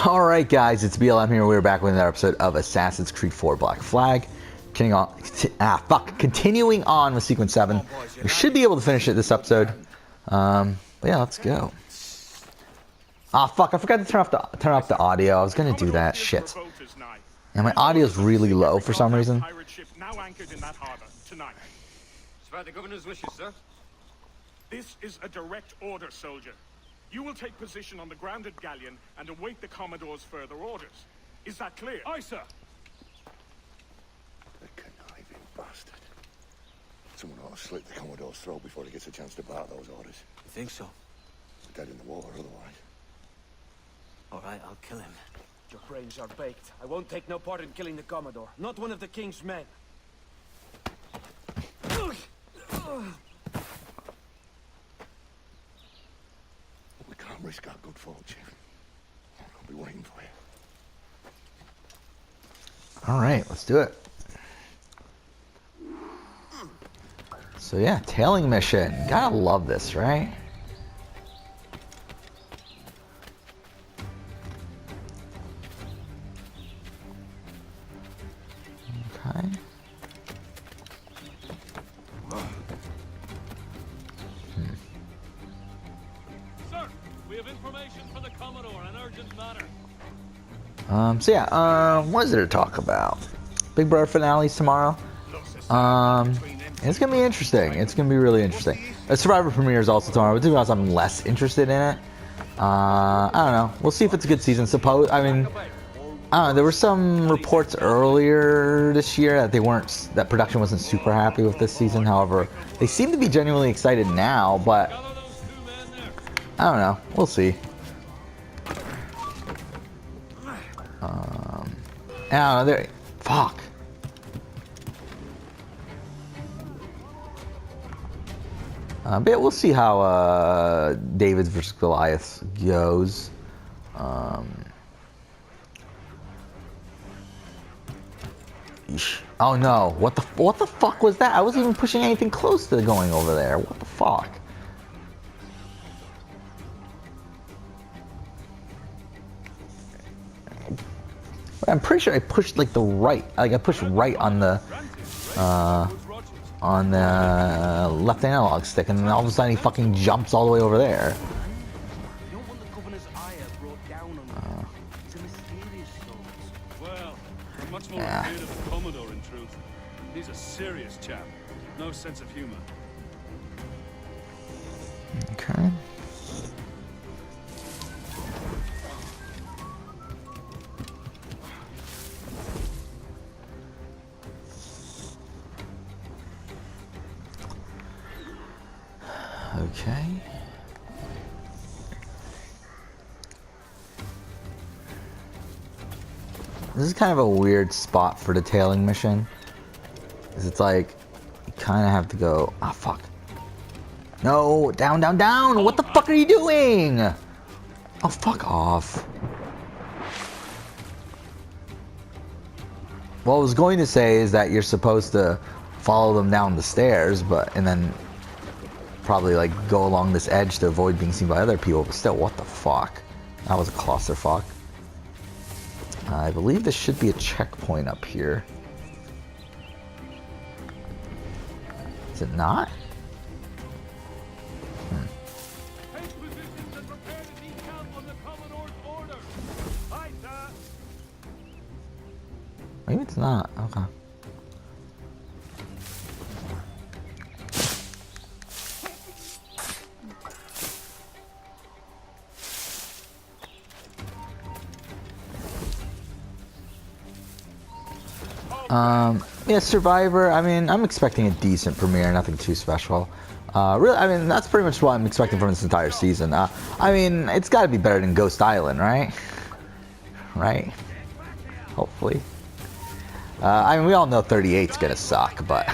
Alright guys, it's BLM here. We're back with another episode of Assassin's Creed 4 Black Flag. Continuing on with Sequence 7. We should be able to finish it this episode. But yeah, let's go. Fuck, I forgot to turn off the audio. I was gonna do that. Shit. And my audio's really low for some reason. The governor's wishes, sir. This is a direct order, soldier. You will take position on the grounded galleon and await the Commodore's further orders. Is that clear? Aye, sir. The conniving bastard. Someone ought to slit the Commodore's throat before he gets a chance to bark those orders. You think so? They're dead in the water otherwise. All right, I'll kill him. Your brains are baked. I won't take no part in killing the Commodore. Not one of the King's men. We can't risk our good fortune. I'll be waiting for you. Alright, let's do it. So yeah, tailing mission. Gotta love this, right? Okay. Sir, we have information for the Commodore, an urgent matter. So yeah, what is there to talk about? Big Brother finales tomorrow. It's gonna be interesting. It's gonna be really interesting. A Survivor premiere is also tomorrow, but to be honest, I'm less interested in it. I don't know. We'll see if it's a good season. I mean, I don't know. There were some reports earlier this year that production wasn't super happy with this season. However, they seem to be genuinely excited now, but I don't know. We'll see. I don't know. Fuck. But yeah, we'll see how David versus Goliath goes. Oh no! What the fuck was that? I wasn't even pushing anything close to going over there. What the fuck? I'm pretty sure I pushed like the right. Like I pushed right on the left analog stick, and then all of a sudden he fucking jumps all the way over there. Well, we're much more afraid of the Commodore in truth. He's a serious chap. No sense of humor. Okay. Okay. This is kind of a weird spot for the tailing mission. Because it's like, you kind of have to go, fuck. No, down, down, down! What the fuck are you doing? Oh, fuck off. What I was going to say is that you're supposed to follow them down the stairs, and then probably like go along this edge to avoid being seen by other people, but still, what the fuck? That was a clusterfuck. I believe this should be a checkpoint up here. Is it not? Take positions and prepare to decamp on the Commodore's orders. Aye, sir. Maybe it's not. Okay. Yeah, Survivor, I mean, I'm expecting a decent premiere, nothing too special. Really, I mean, that's pretty much what I'm expecting from this entire season. I mean, it's gotta be better than Ghost Island, right? Right? Hopefully. I mean, we all know 38's gonna suck, but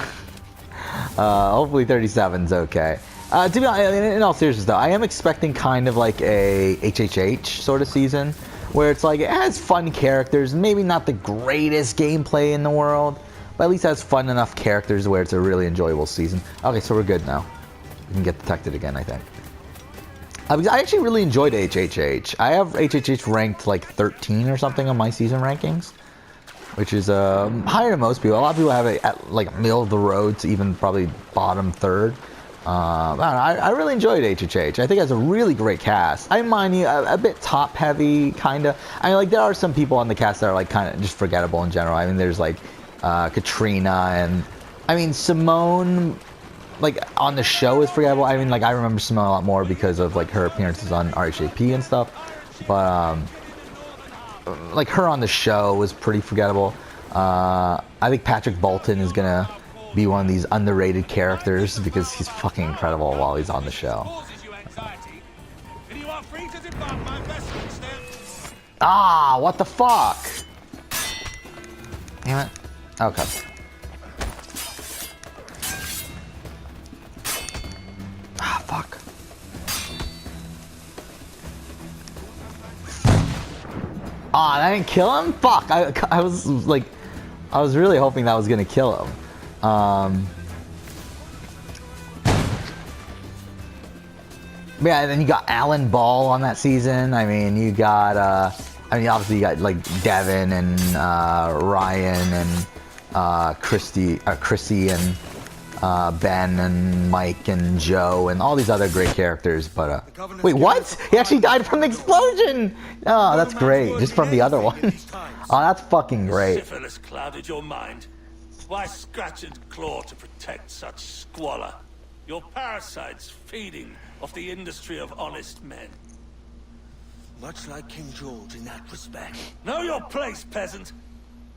hopefully 37's okay. To be honest, in all seriousness though, I am expecting kind of like a HHH sort of season, where it's like, it has fun characters, maybe not the greatest gameplay in the world, but at least has fun enough characters where it's a really enjoyable season. Okay, so we're good now. We can get detected again, I think. I actually really enjoyed HHH. I have HHH ranked like 13 or something on my season rankings, which is higher than most people. A lot of people have it at like middle of the road to even probably bottom third. I really enjoyed HHH. I think it has a really great cast. I mind you, a bit top heavy, kind of. I mean, like there are some people on the cast that are like kind of just forgettable in general. I mean, there's like Katrina and I mean Simone. Like on the show is forgettable. I mean, like I remember Simone a lot more because of like her appearances on RHAP and stuff. But like her on the show was pretty forgettable. I think Patrick Bolton is gonna be one of these underrated characters because he's fucking incredible while he's on the show. Ah, what the fuck? Damn it. Okay. Ah, fuck. Ah, I didn't kill him? Fuck. I was like, I was really hoping that was gonna kill him. Yeah, and then you got Alan Ball on that season. I mean, you got, I mean, obviously you got like Devin and Ryan and Chrissy and Ben and Mike and Joe and all these other great characters. But wait, what? He actually died from the explosion. Oh, that's great. Just from the other one. Oh, that's fucking great. Syphilis clouded your mind. Why scratch and claw to protect such squalor? Your parasites feeding off the industry of honest men. Much like King George in that respect. Know your place, peasant.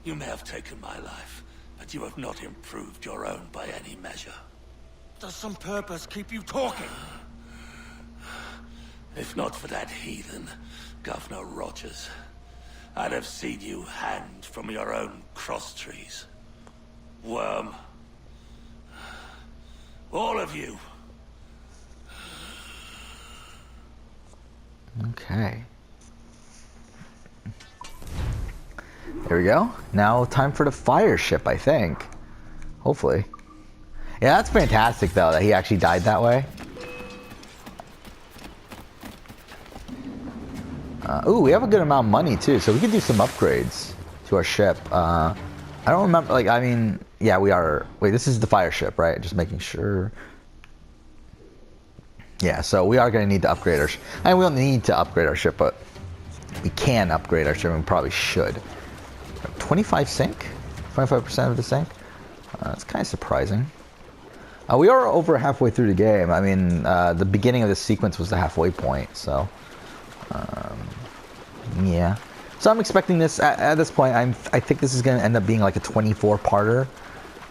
You may have taken my life, but you have not improved your own by any measure. Does some purpose keep you talking? If not for that heathen, Governor Rogers, I'd have seen you hanged from your own cross trees. Worm. All of you. Okay. There we go. Now time for the fire ship, I think. Hopefully. Yeah, that's fantastic though, that he actually died that way. Ooh, we have a good amount of money too, so we can do some upgrades to our ship. I don't remember, like, I mean, yeah, we are. Wait, this is the fire ship, right? Just making sure. Yeah, so we are going to need to upgrade our ship. I mean, we don't need to upgrade our ship, but we can upgrade our ship, and we probably should. 25 sync? 25% of the sync? That's kind of surprising. We are over halfway through the game. I mean, the beginning of the sequence was the halfway point, so... yeah. So I'm expecting this, at this point, I think this is going to end up being like a 24-parter,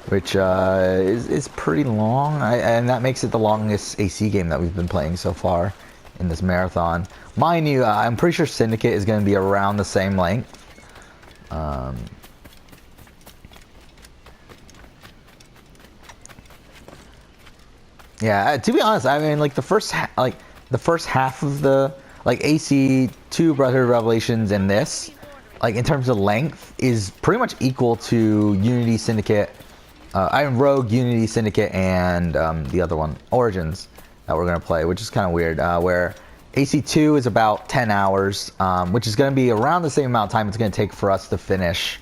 which is pretty long, and that makes it the longest AC game that we've been playing so far in this marathon. Mind you, I'm pretty sure Syndicate is going to be around the same length. Yeah, to be honest, I mean, like the first half of the AC2 Brotherhood Revelations and this, like in terms of length, is pretty much equal to Unity Syndicate, Iron Rogue, Unity Syndicate, and the other one, Origins, that we're gonna play, which is kind of weird. Where AC2 is about 10 hours, which is gonna be around the same amount of time it's gonna take for us to finish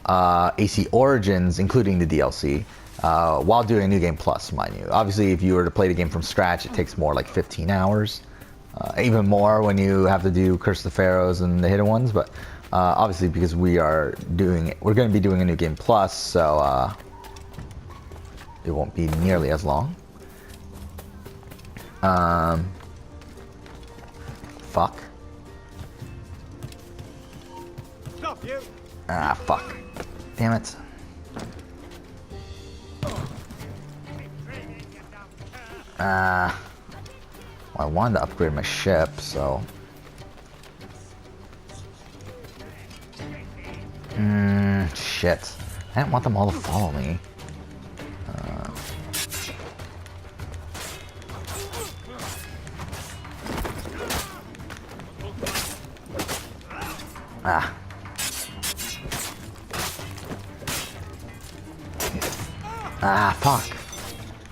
AC Origins, including the DLC. While doing a New Game Plus, mind you. Obviously, if you were to play the game from scratch, it takes more like 15 hours. Even more when you have to do Curse of the Pharaohs and the Hidden Ones. But obviously, because we're going to be doing a New Game Plus, so it won't be nearly as long. Fuck. Stop you! Ah, fuck. Damn it. Well, I wanted to upgrade my ship, so... shit. I didn't want them all to follow me. Fuck.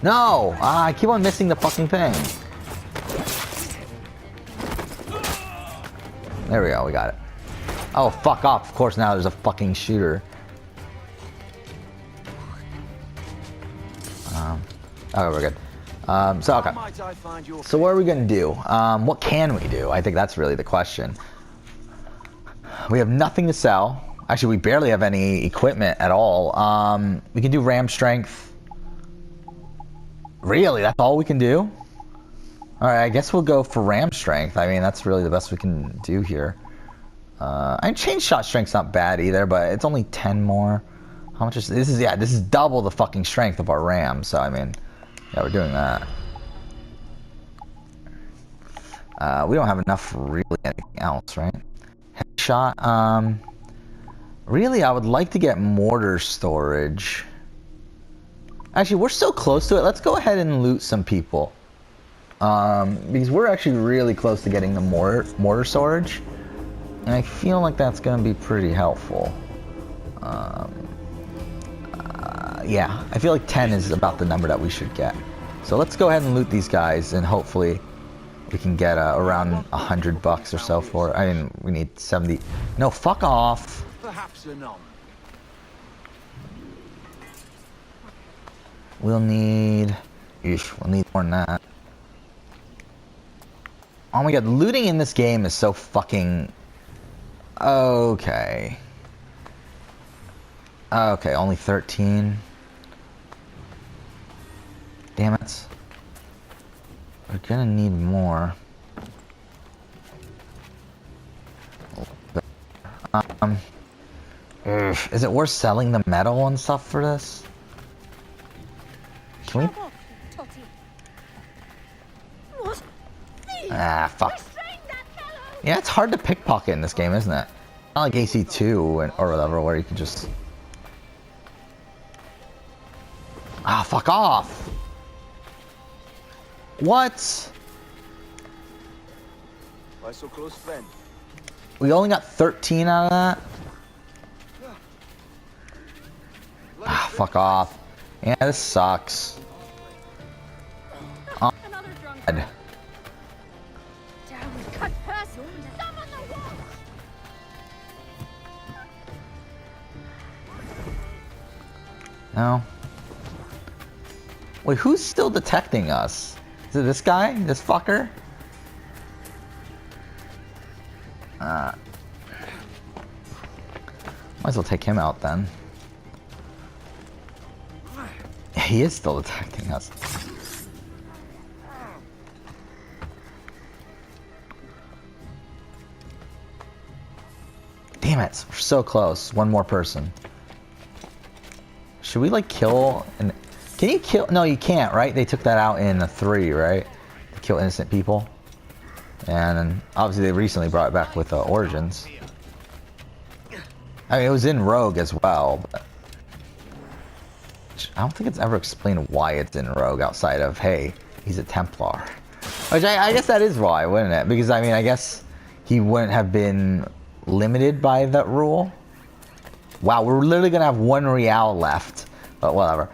No! I keep on missing the fucking thing. There we go, we got it. Oh, fuck off. Of course now there's a fucking shooter. Okay, we're good. Okay. Might I find your So what are we gonna do? What can we do? I think that's really the question. We have nothing to sell. Actually, we barely have any equipment at all. We can do ram strength. Really? That's all we can do? Alright, I guess we'll go for ram strength. I mean, that's really the best we can do here. And chain shot strength's not bad either, but it's only 10 more. How much is this? This is double the fucking strength of our ram, so I mean, yeah, we're doing that. We don't have enough for really anything else, right? Headshot, really, I would like to get mortar storage. Actually, we're so close to it. Let's go ahead and loot some people. Because we're actually really close to getting the mortar storage. And I feel like that's going to be pretty helpful. Yeah, I feel like 10 is about the number that we should get. So let's go ahead and loot these guys, and hopefully we can get around $100 or so for it. I mean, we need 70. No, fuck off. perhaps anon. We'll need... we'll need more than that. Oh my god, looting in this game is so fucking... Okay. Okay, only 13. Damn it. We're gonna need more. Is it worth selling the metal and stuff for this? Can we? Ah, fuck. Yeah, it's hard to pickpocket in this game, isn't it? Not like AC2 or whatever, where you can just... Ah, fuck off! What? Why so close, friend? We only got 13 out of that? Ah, fuck off. Yeah, this sucks. Oh, God. No. Wait, who's still detecting us? Is it this guy? This fucker? Might as well take him out then. He is still detecting us. Damn it, we're so close. One more person. Should we like kill and can you kill? No, you can't, right? They took that out in the 3, right? To kill innocent people. And then obviously they recently brought it back with Origins. I mean, it was in Rogue as well, but I don't think it's ever explained why it's in Rogue outside of, hey, he's a Templar. Which I guess that is why, wouldn't it? Because I mean, I guess he wouldn't have been limited by that rule. Wow, we're literally gonna have 1 real left, but whatever.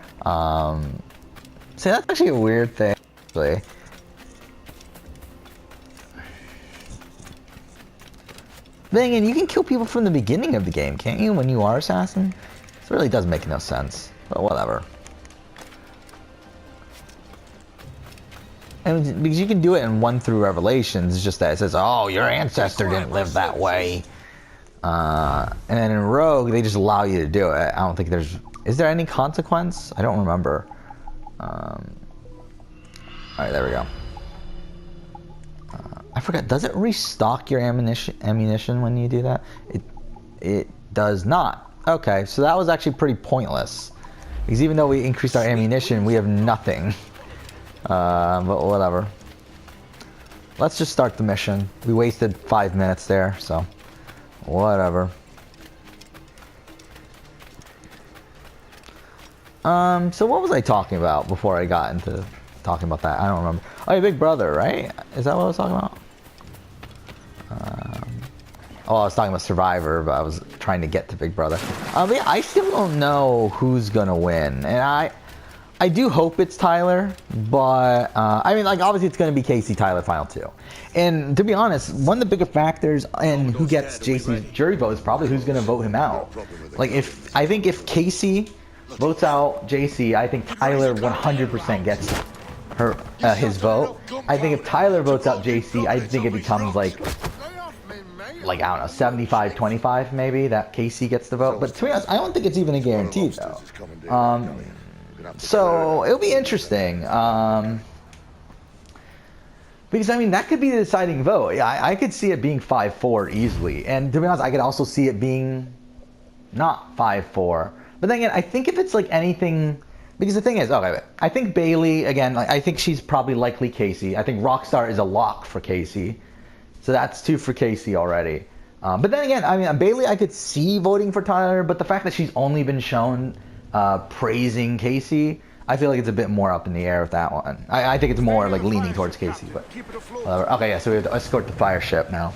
See, that's actually a weird thing, actually. Thing, and you can kill people from the beginning of the game, can't you, when you are assassin? This really does make no sense, but whatever. And because you can do it in 1 through Revelations, it's just that it says, oh, your ancestor didn't live that way. And then in Rogue, they just allow you to do it. I don't think there's... Is there any consequence? I don't remember. Alright, there we go. I forgot, does it restock your ammunition when you do that? It does not. Okay, so that was actually pretty pointless. Because even though we increased our ammunition, we have nothing. But whatever. Let's just start the mission. We wasted 5 minutes there, so... Whatever. So what was I talking about before I got into talking about that? I don't remember. Oh, yeah, Big Brother, right? Is that what I was talking about? Oh, I was talking about Survivor, but I was trying to get to Big Brother. But yeah, I still don't know who's gonna win, and I do hope it's Tyler, but I mean, like, obviously it's going to be Casey, Tyler, final two. And to be honest, one of the bigger factors in who gets JC's jury vote is probably who's going to vote him out. Like, I think if Casey votes out JC, I think Tyler 100% gets his vote. I think if Tyler votes out JC, I think it becomes like I don't know, 75-25 maybe, that Casey gets the vote. But to be honest, I don't think it's even a guarantee though. So it'll be interesting. Because, I mean, that could be the deciding vote. Yeah, I could see it being 5-4 easily. And to be honest, I could also see it being not 5-4. But then again, I think if it's like anything... Because the thing is, okay, I think Bailey, again, like, I think she's probably likely Casey. I think Rockstar is a lock for Casey. So that's 2 for Casey already. But then again, I mean, Bailey I could see voting for Tyler, but the fact that she's only been shown praising Casey, I feel like it's a bit more up in the air with that one. I think it's more like leaning towards Casey, but whatever. Okay, yeah, so we have to escort the fire ship now.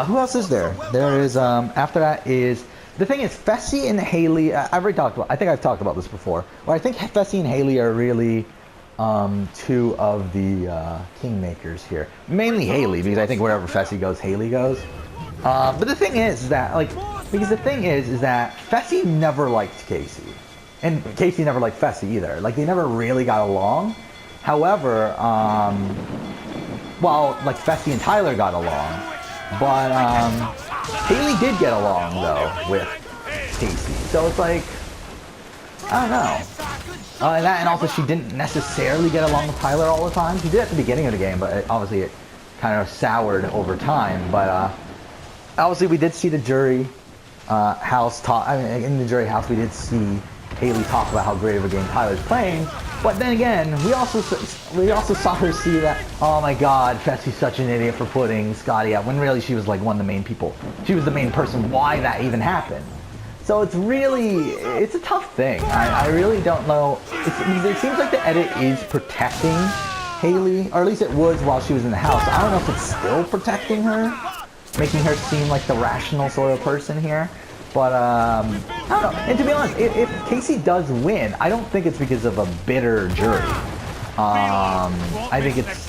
Who else is there? There is, after that is, the thing is, Fessy and Haley, I've already talked about, I think I've talked about this before, where I think Fessy and Haley are really 2 of the kingmakers here. Mainly Haley, because I think wherever Fessy goes, Haley goes. But the thing is that, like, because the thing is that Fessy never liked Casey. And Casey never liked Fessy either. Like, they never really got along. However, well, like, Fessy and Tyler got along. But, Haley did get along, though, with Casey. So it's like, I don't know. And also, she didn't necessarily get along with Tyler all the time. She did at the beginning of the game, but obviously it kind of soured over time. But, obviously, we did see the jury house talk. I mean, in the jury house, we did see Haley talk about how great of a game Tyler's playing. But then again, we also saw her see that, oh my God, Fessy's such an idiot for putting Scotty out, when really she was like one of the main people. She was the main person why that even happened. So it's a tough thing. I really don't know. It seems like the edit is protecting Haley, or at least it was while she was in the house. I don't know if it's still protecting her, making her seem like the rational sort of person here. But, I don't know. And to be honest, if Casey does win, I don't think it's because of a bitter jury. I think it's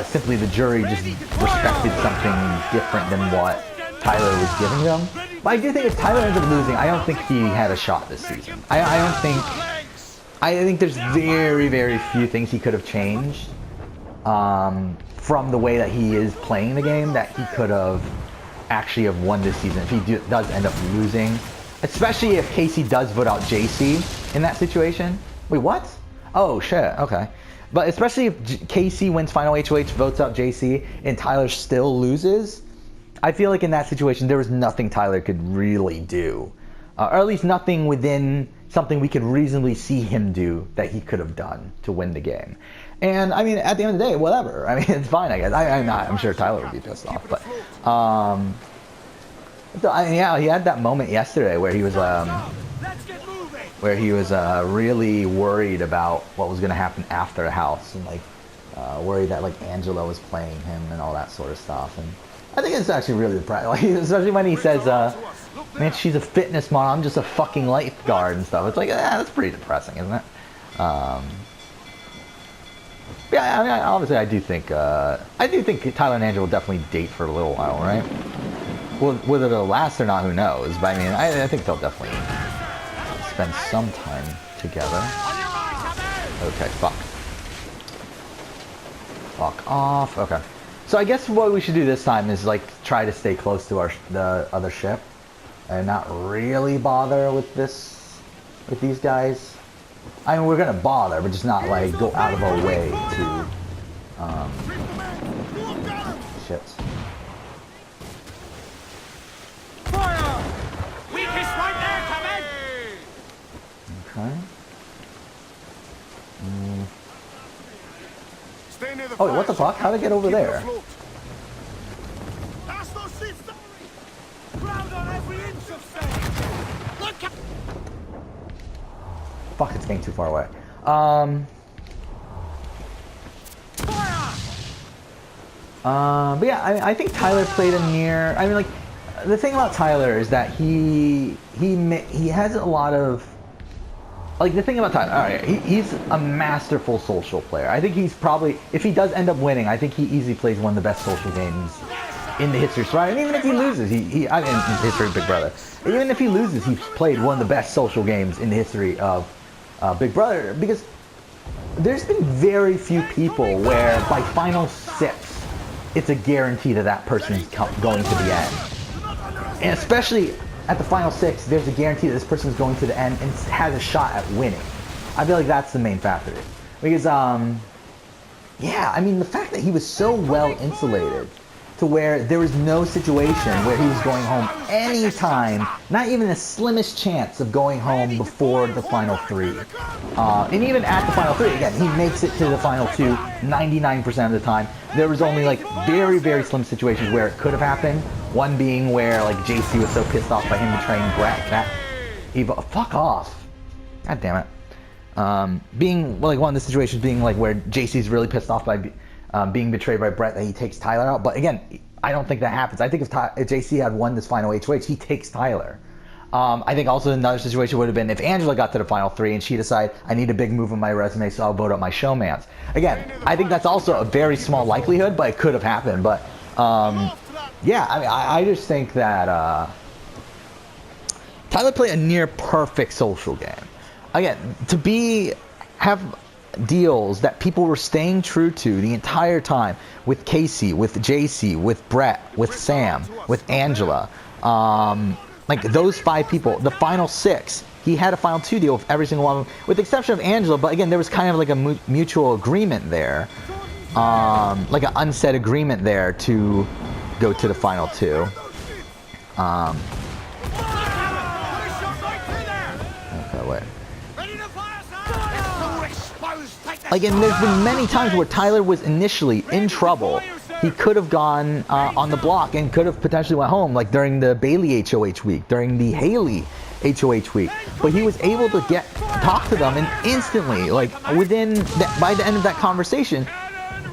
simply the jury just respected something different than what Tyler was giving them. But I do think if Tyler ends up losing, I don't think he had a shot this season. I think there's very, very few things he could have changed from the way that he is playing the game that he could have actually have won this season if he does end up losing, especially if Casey does vote out JC in that situation. Wait, what? Oh shit, okay. But especially if Casey wins final HOH, votes out JC, and Tyler still loses, I feel like in that situation there was nothing Tyler could really do, or at least nothing within something we could reasonably see him do that he could have done to win the game. And I mean, at the end of the day, whatever. I mean, it's fine, I guess. I'm sure Tyler would be pissed off, but yeah, he had that moment yesterday where he was really worried about what was going to happen after the house, and like worried that like Angela was playing him and all that sort of stuff. And I think it's actually really depressing, like, especially when he says, "Man, she's a fitness model. I'm just a fucking lifeguard" and stuff. It's like, that's pretty depressing, isn't it? Yeah, I mean, obviously, I do think Tyler and Angela will definitely date for a little while, right? Well, whether it'll last or not, who knows? But I mean, I think they'll definitely spend some time together. Okay, fuck off. Okay, so I guess what we should do this time is like try to stay close to the other ship and not really bother with these guys. I mean, we're gonna bother, but just not like go out of our way to shit. Fire! Weakest right there, coming! Okay. Stay near the Oh, what the fuck? How'd I get over there? That's no shit story! Ground on every inch of sail! Look at... Fuck, it's getting too far away. But yeah, I think Tyler played a near. I mean, like, the thing about Tyler is that he has a lot of like the thing about Tyler, all right, he's a masterful social player. I think he's probably, if he does end up winning, I think he easily plays one of the best social games in the history of Survivor. And even if he loses, I mean, in the history of Big Brother, even if he loses, he's played one of the best social games in the history of Big Brother, because there's been very few people where by final 6, it's a guarantee that that person's going to the end. And especially at the final 6, there's a guarantee that this person's going to the end and has a shot at winning. I feel like that's the main factor. Because, yeah, I mean, the fact that he was so well insulated to where there was no situation where he was going home anytime, not even the slimmest chance of going home before the final 3. And even at the final 3, again, he makes it to the final 2 99% of the time. There was only like very, very slim situations where it could have happened. One being where like JC was so pissed off by him betraying Brett that he fuck off. God damn it. Being like one of the situations being like where JC's really pissed off by being betrayed by Brett that he takes Tyler out. But again, I don't think that happens. I think if JC had won this final HOH, he takes Tyler. I think also another situation would have been if Angela got to the final 3 and she decided, I need a big move on my resume, so I'll vote up my showmance. Again, I think that's also a very small likelihood, but it could have happened. But yeah, I mean, I just think that Tyler played a near perfect social game. Again, to have deals that people were staying true to the entire time with Casey, with JC, with Brett, with Sam, with Angela, like those 5 people, the final 6, he had a final 2 deal with every single one of them, with the exception of Angela. But again, there was kind of like a mutual agreement there, like an unsaid agreement there to go to the final 2. Okay, wait. Again, there's been many times where Tyler was initially in trouble. He could have gone on the block and could have potentially went home, like during the Bailey HOH week, during the Haley HOH week. But he was able to talk to them, and instantly, like by the end of that conversation,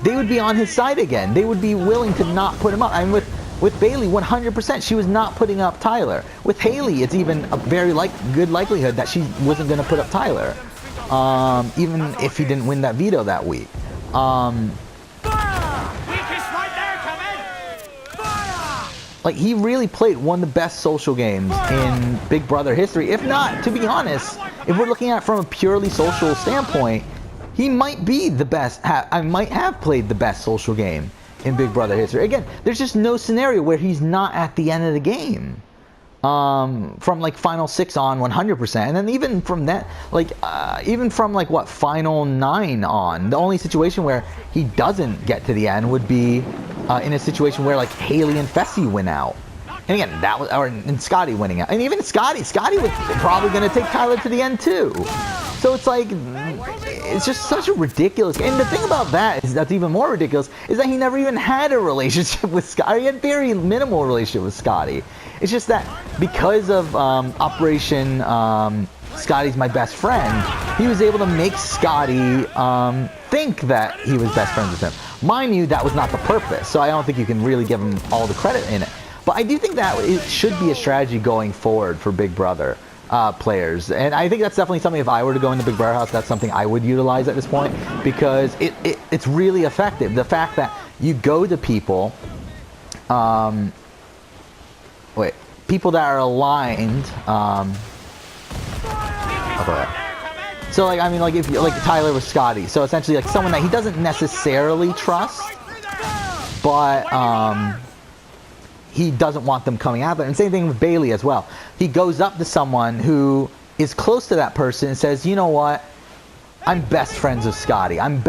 they would be on his side again. They would be willing to not put him up. I mean, with Bailey, 100%, she was not putting up Tyler. With Haley, it's even a very good likelihood that she wasn't going to put up Tyler. Even if he didn't win that veto that week. Like, he really played one of the best social games in Big Brother history. If not, to be honest, if we're looking at it from a purely social standpoint, he might be the best. I might have played the best social game in Big Brother history. Again, there's just no scenario where he's not at the end of the game. From like final 6 on 100%, and then even from that, like even from like what final 9 on, the only situation where he doesn't get to the end would be in a situation where like Haley and Fessy win out, and again that was, and Scotty winning out, and even Scotty was probably going to take Tyler to the end too. So it's like, it's just such a ridiculous. And the thing about that is that's even more ridiculous is that he never even had a relationship with Scotty. He had very minimal relationship with Scotty. It's just that because of Operation Scotty's My Best Friend, he was able to make Scotty think that he was best friends with him. Mind you, that was not the purpose, so I don't think you can really give him all the credit in it. But I do think that it should be a strategy going forward for Big Brother players, and I think that's definitely something, if I were to go into Big Brother house, that's something I would utilize at this point, because it's really effective. The fact that you go to people, people that are aligned, so like, I mean, like if like Tyler with Scotty, so essentially like someone that he doesn't necessarily trust, but he doesn't want them coming out there. And same thing with Bailey as well. He goes up to someone who is close to that person and says, you know what? I'm best friends with Scotty. I'm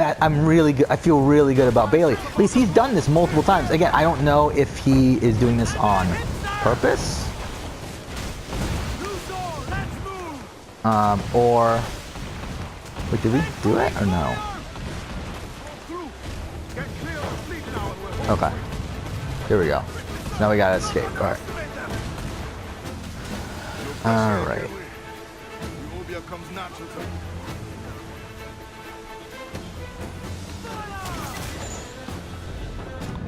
really good. I feel really good about Bailey. At least he's done this multiple times. Again, I don't know if he is doing this on purpose. Or wait, did we do it or no? Okay. Here we go. Now we gotta escape. Alright. Alright.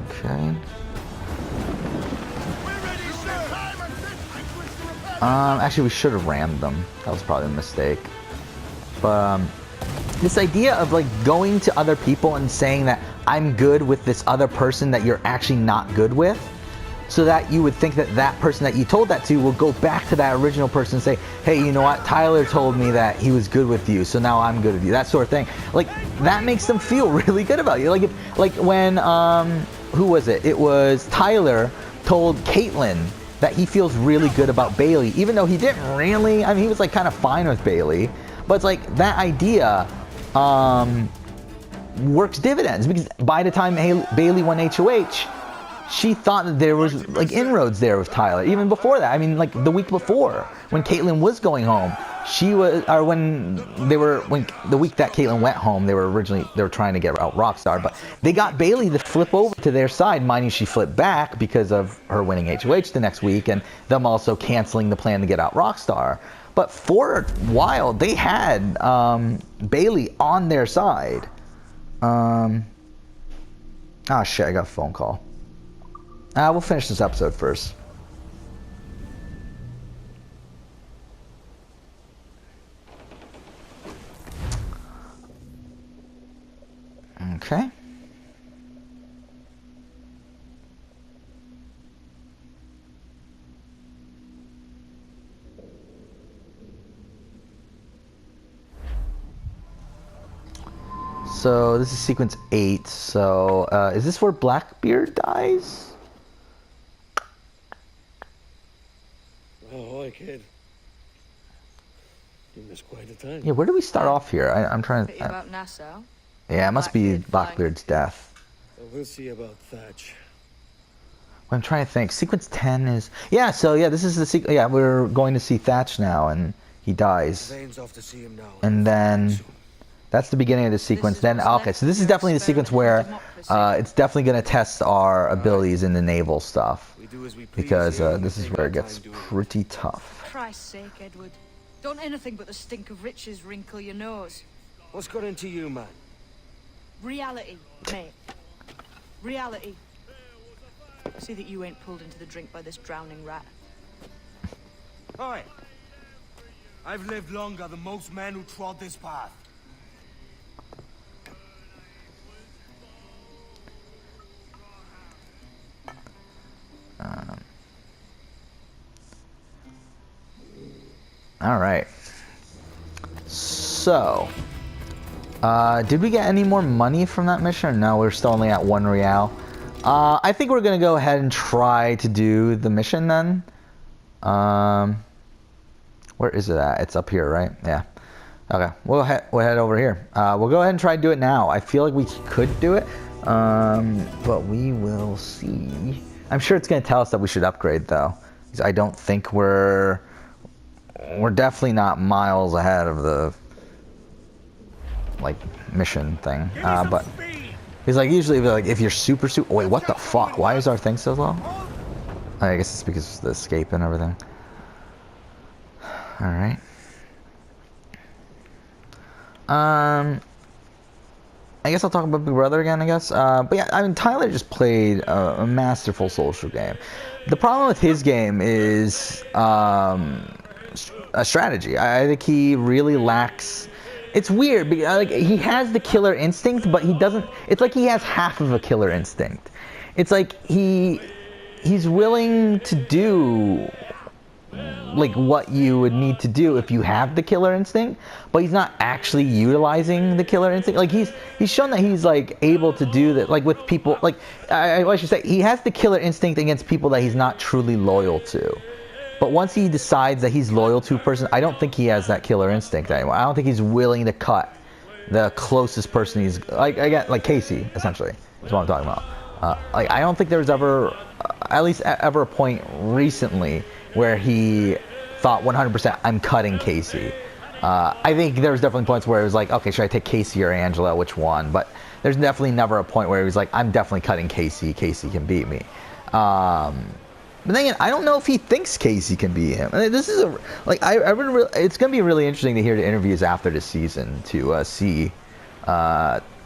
Okay. Actually, we should have rammed them. That was probably a mistake. But this idea of like going to other people and saying that I'm good with this other person that you're actually not good with, so that you would think that that person that you told that to will go back to that original person and say, hey, you know what, Tyler told me that he was good with you, so now I'm good with you, that sort of thing. Like, that makes them feel really good about you. Like when who was it? It was Tyler told Caitlyn that he feels really good about Bailey, even though he didn't really, I mean, he was like kind of fine with Bailey, but it's like that idea works dividends, because by the time Bailey won HOH, she thought that there was like inroads there with Tyler. Even before that, I mean, like the week before, when Caitlyn was going home, when the week that Caitlyn went home, they were trying to get out Rockstar, but they got Bailey to flip over to their side, mind you, she flipped back because of her winning HOH the next week, and them also canceling the plan to get out Rockstar. But for a while, they had Bailey on their side. Ah, shit, I got a phone call. We'll finish this episode first. Okay. So this is sequence 8. So is this where Blackbeard dies? Oh, hi, kid. You missed quite a time. Yeah, where do we start off here? I'm trying to... about Nassau? Yeah, it must be Blackbeard Blackbeard's death. We'll see about Thatch. I'm trying to think. Sequence 10 is... Yeah, so yeah, this is the sequence... Yeah, we're going to see Thatch now, and he dies. Zane's off to see him now. And then... That's the beginning of the sequence. Then, okay, so this is definitely the sequence where it's definitely going to test our abilities in the naval stuff. Because this is where it gets pretty tough. For Christ's sake, Edward. Don't anything but the stink of riches wrinkle your nose. What's got into you, man? Reality, mate. Reality. See that you ain't pulled into the drink by this drowning rat. Hi. I've lived longer than most men who trod this path. All right. So, did we get any more money from that mission? Or no, we're still only at 1 real. I think we're gonna go ahead and try to do the mission then. Where is it at? It's up here, right? Yeah. Okay, we'll head over here. We'll go ahead and try to do it now. I feel like we could do it, but we will see. I'm sure it's gonna tell us that we should upgrade though. I don't think we're definitely not miles ahead of the like mission thing. But he's like usually like if you're super. Oh, wait, what the fuck? Why is our thing so low? I guess it's because of the escape and everything. All right. I guess I'll talk about Big Brother again, I guess. But yeah, I mean, Tyler just played a masterful social game. The problem with his game is a strategy. I think he really lacks... It's weird, because like, he has the killer instinct, but he doesn't... It's like he has half of a killer instinct. It's like he's willing to do... like what you would need to do if you have the killer instinct, but he's not actually utilizing the killer instinct. Like he's shown that he's like able to do that, like with people. Like I should say, he has the killer instinct against people that he's not truly loyal to. But once he decides that he's loyal to a person, I don't think he has that killer instinct anymore. I don't think he's willing to cut the closest person he's like. I get like Casey, essentially. That's what I'm talking about. Like I don't think there's ever, at least ever a point recently where he thought 100% I'm cutting Casey. I think there was definitely points where it was like, okay, should I take Casey or Angela, which one? But there's definitely never a point where he was like, I'm definitely cutting Casey. Casey can beat me. But then again, I don't know if he thinks Casey can beat him. And this is it's gonna be really interesting to hear the interviews after the season to see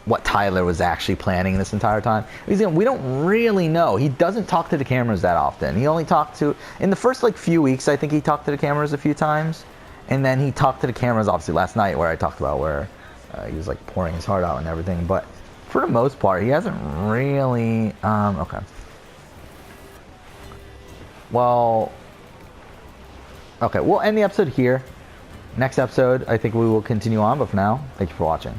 what Tyler was actually planning this entire time. Because we don't really know. He doesn't talk to the cameras that often. He only talked to, in the first like few weeks, I think he talked to the cameras a few times. And then he talked to the cameras, obviously, last night, where I talked about where he was like pouring his heart out and everything. But for the most part, he hasn't really. Okay. Well. Okay, we'll end the episode here. Next episode, I think we will continue on. But for now, thank you for watching.